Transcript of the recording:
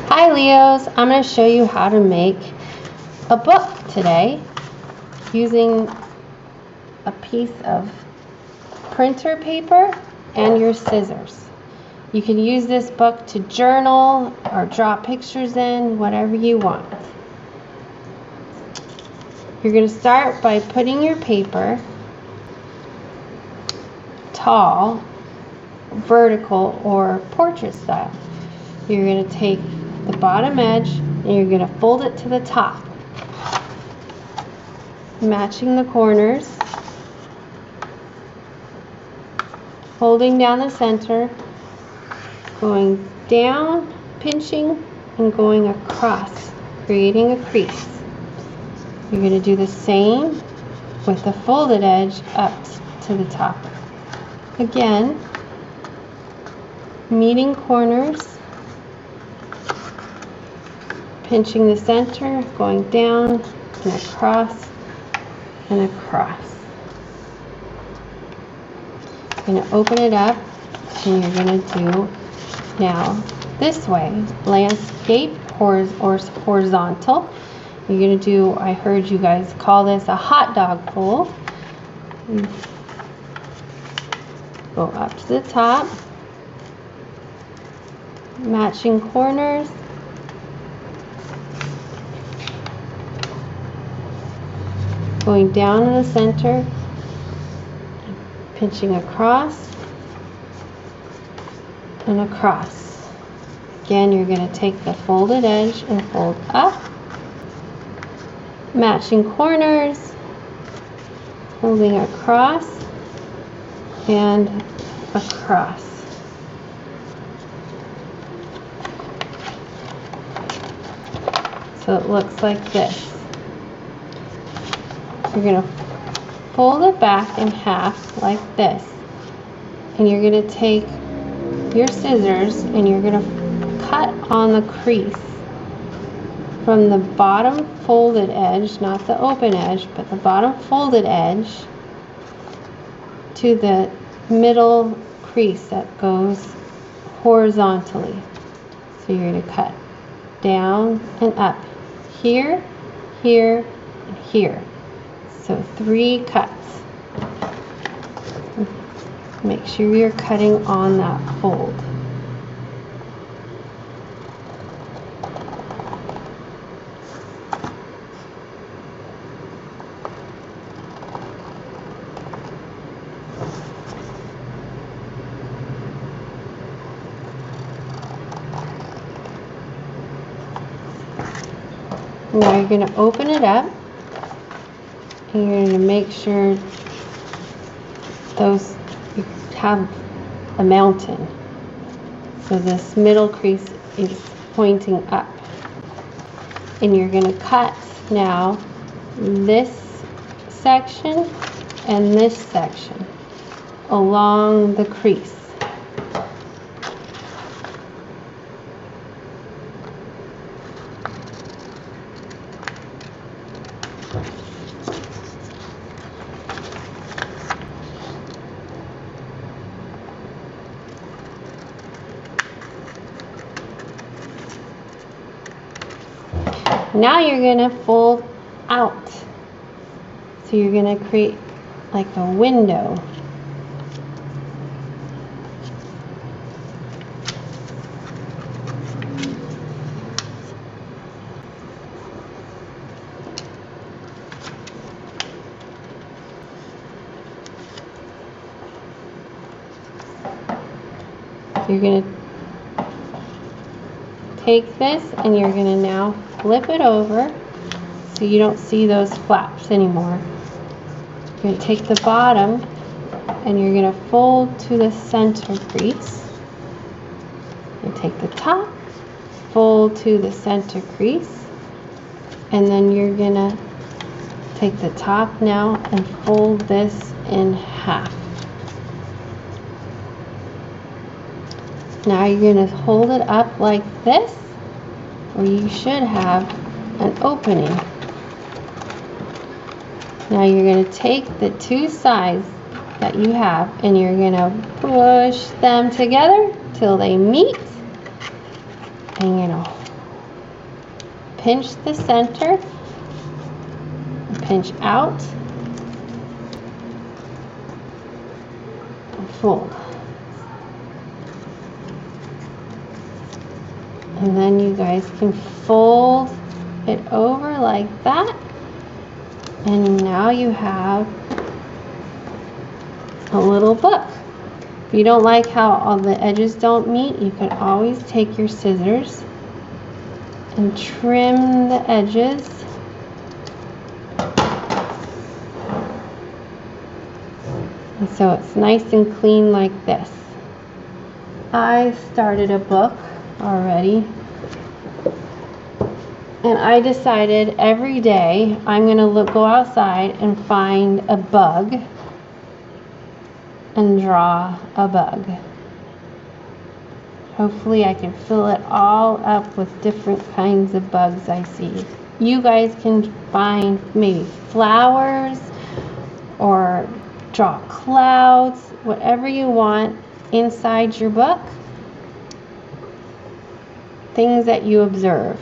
Hi Leos, I'm going to show you how to make a book today using a piece of printer paper and your scissors. You can use this book to journal or draw pictures in, whatever you want. You're going to start by putting your paper tall, vertical, or portrait style. You're going to take the bottom edge and you're going to fold it to the top, matching the corners, folding down the center, going down, pinching, and going across, creating a crease. You're going to do the same with the folded edge up to the top. Again, meeting corners, pinching the center, going down and across and across. You're going to open it up and you're going to do now this way, landscape or horizontal. You're going to do, I heard you guys call this a hot dog fold. Go up to the top, matching corners, going down in the center, pinching across and across. Again, you're going to take the folded edge and fold up, matching corners, folding across and across. So it looks like this. You're going to fold it back in half like this, and you're going to take your scissors and you're going to cut on the crease from the bottom folded edge, not the open edge, but the bottom folded edge to the middle crease that goes horizontally. So you're going to cut down and up, here, here, and here. So 3 cuts. Make sure you're cutting on that fold. Now you're going to open it up and you're going to make sure those you have a mountain. So this middle crease is pointing up. And you're going to cut now this section and this section along the crease. Now you're going to fold out. So you're going to create like a window. You're going to take this and you're going to now flip it over so you don't see those flaps anymore. You're going to take the bottom and you're going to fold to the center crease. You take the top, fold to the center crease, and then you're going to take the top now and fold this in half. Now you're going to hold it up like this, or you should have an opening. Now you're going to take the 2 sides that you have and you're going to push them together till they meet, and you're going to pinch the center, pinch out, and fold. And then you guys can fold it over like that. And now you have a little book. If you don't like how all the edges don't meet, you can always take your scissors and trim the edges. And so it's nice and clean like this. I started a book already, and I decided every day I'm going to go outside and find a bug and draw a bug. Hopefully I can fill it all up with different kinds of bugs I see. You guys can find maybe flowers or draw clouds, whatever you want inside your book. Things that you observe.